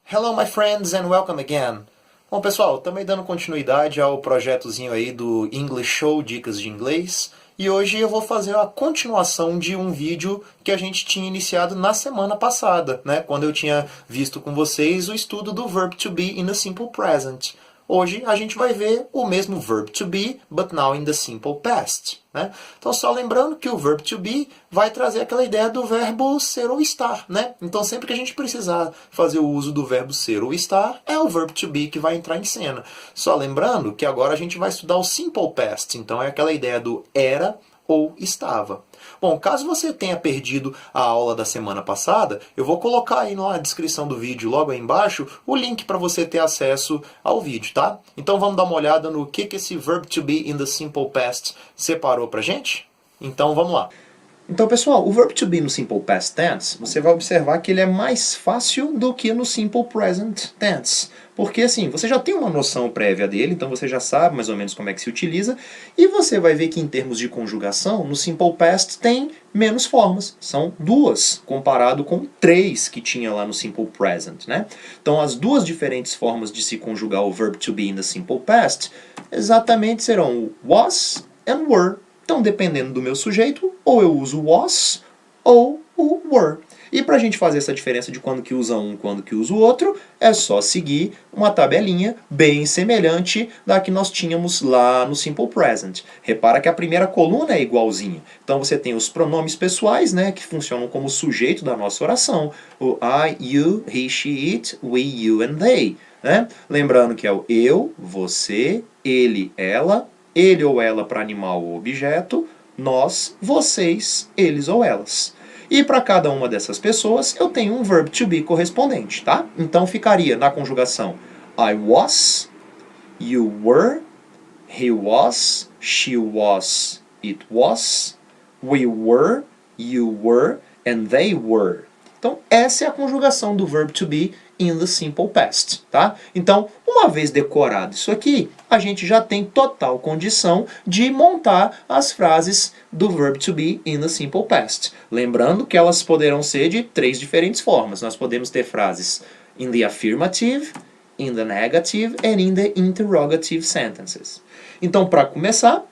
Hello, my friends, and welcome again. Bom, pessoal, também dando continuidade ao projetozinho aí do English Show Dicas de Inglês. E hoje eu vou fazer a continuação de um vídeo que a gente tinha iniciado na semana passada, né? Quando eu tinha visto com vocês o estudo do verb to be in the simple present. Hoje a gente vai ver o mesmo verb to be, but now in the simple past, né? Então só lembrando que o verb to be vai trazer aquela ideia do verbo ser ou estar, né? Então sempre que a gente precisar fazer o uso do verbo ser ou estar, é o verb to be que vai entrar em cena. Só lembrando que agora a gente vai estudar o simple past, então é aquela ideia do era ou estava. Bom, caso você tenha perdido a aula da semana passada, eu vou colocar aí na descrição do vídeo, logo aí embaixo, o link para você ter acesso ao vídeo, tá? Então vamos dar uma olhada no que esse verb to be in the simple past separou pra gente? Então vamos lá. Então, pessoal, o verb to be no simple past tense, você vai observar que ele é mais fácil do que no simple present tense. Porque, assim, você já tem uma noção prévia dele, então você já sabe mais ou menos como é que se utiliza, e você vai ver que em termos de conjugação, no simple past tem menos formas. São duas, comparado com três que tinha lá no simple present, né? Então, as duas diferentes formas de se conjugar o verb to be in the simple past exatamente serão o was and were. Então, dependendo do meu sujeito, ou eu uso was ou o were. E para a gente fazer essa diferença de quando que usa um e quando que usa o outro, é só seguir uma tabelinha bem semelhante da que nós tínhamos lá no Simple Present. Repara que a primeira coluna é igualzinha. Então você tem os pronomes pessoais, né, que funcionam como sujeito da nossa oração. O I, you, he, she, it, we, you and they. Né? Lembrando que é o eu, você, ele ou ela para animal ou objeto, nós, vocês, eles ou elas. E para cada uma dessas pessoas eu tenho um verb to be correspondente, tá? Então ficaria na conjugação I was, you were, he was, she was, it was, we were, you were, and they were. Então essa é a conjugação do verb to be in the simple past, tá? Então, uma vez decorado isso aqui, a gente já tem total condição de montar as frases do verb to be in the simple past. Lembrando que elas poderão ser de três diferentes formas. Nós podemos ter frases in the affirmative, in the negative and in the interrogative sentences. Então, para começar,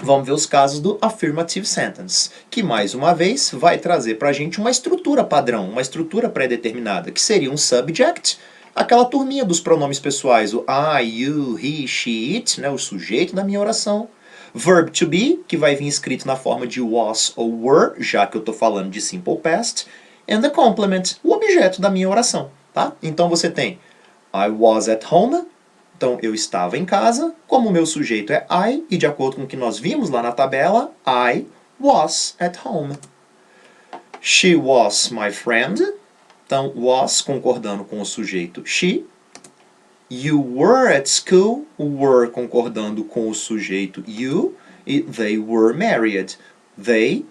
vamos ver os casos do affirmative sentence, que mais uma vez vai trazer para a gente uma estrutura padrão, uma estrutura pré-determinada, que seria um subject, aquela turminha dos pronomes pessoais, o I, you, he, she, it, né, o sujeito da minha oração. Verb to be, que vai vir escrito na forma de was ou were, já que eu estou falando de simple past. And the complement, o objeto da minha oração. Tá? Então você tem I was at home. Então, eu estava em casa, como o meu sujeito é I, e de acordo com o que nós vimos lá na tabela, I was at home. She was my friend. Então, was concordando com o sujeito she. You were at school. Were concordando com o sujeito you. E they were married. They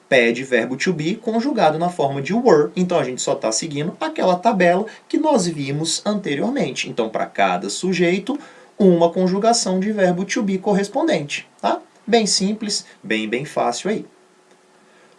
pede verbo to be conjugado na forma de were. Então a gente só está seguindo aquela tabela que nós vimos anteriormente. Então, para cada sujeito, uma conjugação de verbo to be correspondente. Tá? Bem simples, bem fácil aí.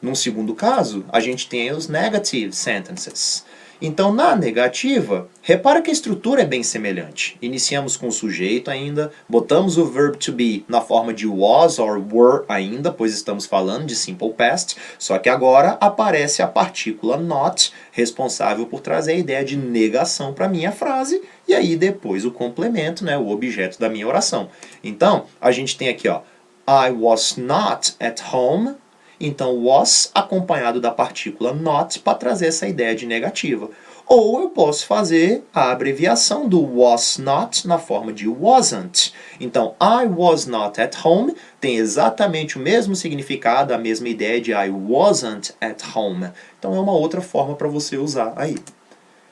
Num segundo caso, a gente tem os negative sentences. Então, na negativa, repara que a estrutura é bem semelhante. Iniciamos com o sujeito ainda, botamos o verb to be na forma de was or were ainda, pois estamos falando de simple past, só que agora aparece a partícula not, responsável por trazer a ideia de negação para a minha frase, e aí depois o complemento, né, o objeto da minha oração. Então, a gente tem aqui, ó, I was not at home. Então, was acompanhado da partícula not para trazer essa ideia de negativa. Ou eu posso fazer a abreviação do was not na forma de wasn't. Então, I was not at home tem exatamente o mesmo significado, a mesma ideia de I wasn't at home. Então, é uma outra forma para você usar aí.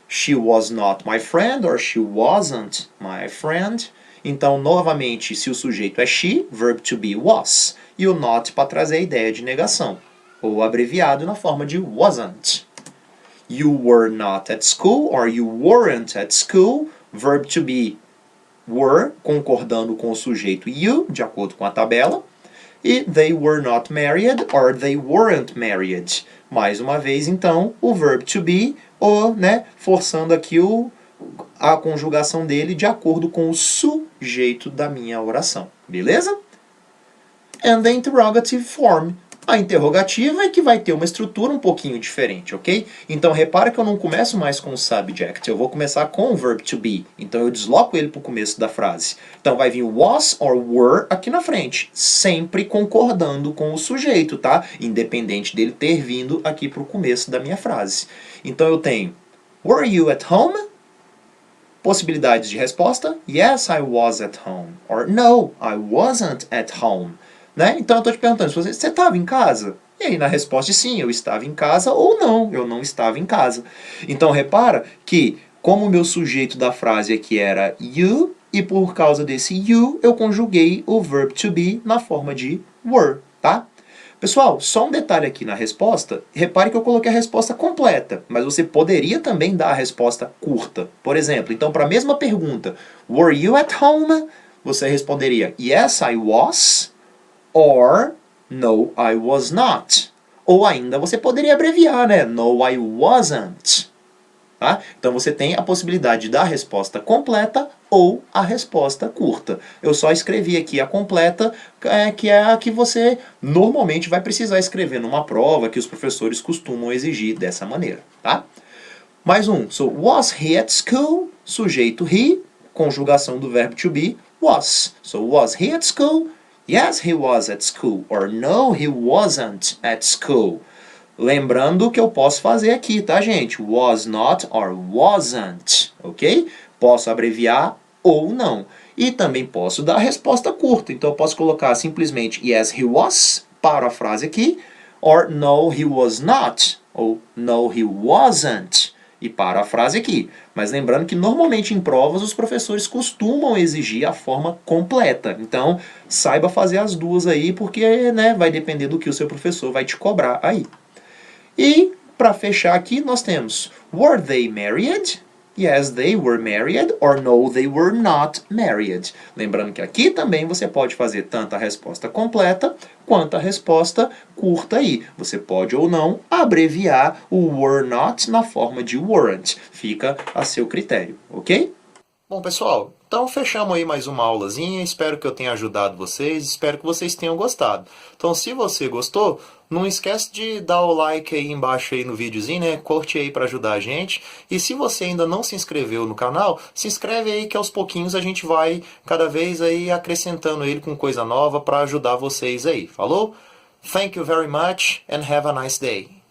She was not my friend or she wasn't my friend. Então, novamente, se o sujeito é she, verb to be was. E o not para trazer a ideia de negação. Ou abreviado na forma de wasn't. You were not at school or you weren't at school. Verb to be were, concordando com o sujeito you, de acordo com a tabela. E they were not married or they weren't married. Mais uma vez, então, o verb to be, ou, né, forçando aqui a conjugação dele de acordo com o sujeito da minha oração. Beleza? And the interrogative form. A interrogativa é que vai ter uma estrutura um pouquinho diferente, ok? Então repara que eu não começo mais com o subject, eu vou começar com o verb to be. Então eu desloco ele para o começo da frase. Então vai vir was or were aqui na frente, sempre concordando com o sujeito, tá? Independente dele ter vindo aqui para o começo da minha frase. Então eu tenho were you at home? Possibilidades de resposta: yes, I was at home. Or no, I wasn't at home. Né? Então eu estou te perguntando, se você estava em casa? E aí na resposta sim, eu estava em casa, ou não, eu não estava em casa. Então repara que como o meu sujeito da frase aqui era you, e por causa desse you, eu conjuguei o verb to be na forma de were, tá? Pessoal, só um detalhe aqui na resposta, repare que eu coloquei a resposta completa, mas você poderia também dar a resposta curta. Por exemplo, então para a mesma pergunta, were you at home? Você responderia yes, I was. Or, no, I was not. Ou ainda você poderia abreviar, né? No, I wasn't. Tá? Então você tem a possibilidade da resposta completa ou a resposta curta. Eu só escrevi aqui a completa, que é a que você normalmente vai precisar escrever numa prova que os professores costumam exigir dessa maneira. Tá? Mais um. So, was he at school? Sujeito he, conjugação do verbo to be, was. So, was he at school? Yes, he was at school. Or no, he wasn't at school. Lembrando que eu posso fazer aqui, tá, gente? Was not or wasn't, ok? Posso abreviar ou não. E também posso dar a resposta curta. Então, eu posso colocar simplesmente yes, he was para a frase aqui. Or no, he was not. Ou no, he wasn't. E para a frase aqui. Mas lembrando que normalmente em provas os professores costumam exigir a forma completa. Então, saiba fazer as duas aí, porque né, vai depender do que o seu professor vai te cobrar aí. E, para fechar aqui, nós temos were they married? Yes, they were married. Or no, they were not married. Lembrando que aqui também você pode fazer tanto a resposta completa quanto a resposta curta aí. Você pode ou não abreviar o were not na forma de weren't. Fica a seu critério, ok? Bom, pessoal, então fechamos aí mais uma aulazinha. Espero que eu tenha ajudado vocês. Espero que vocês tenham gostado. Então, se você gostou, não esquece de dar o like aí embaixo aí no videozinho, né? Curte aí para ajudar a gente. E se você ainda não se inscreveu no canal, se inscreve aí que aos pouquinhos a gente vai cada vez aí acrescentando ele com coisa nova para ajudar vocês aí. Falou? Thank you very much and have a nice day.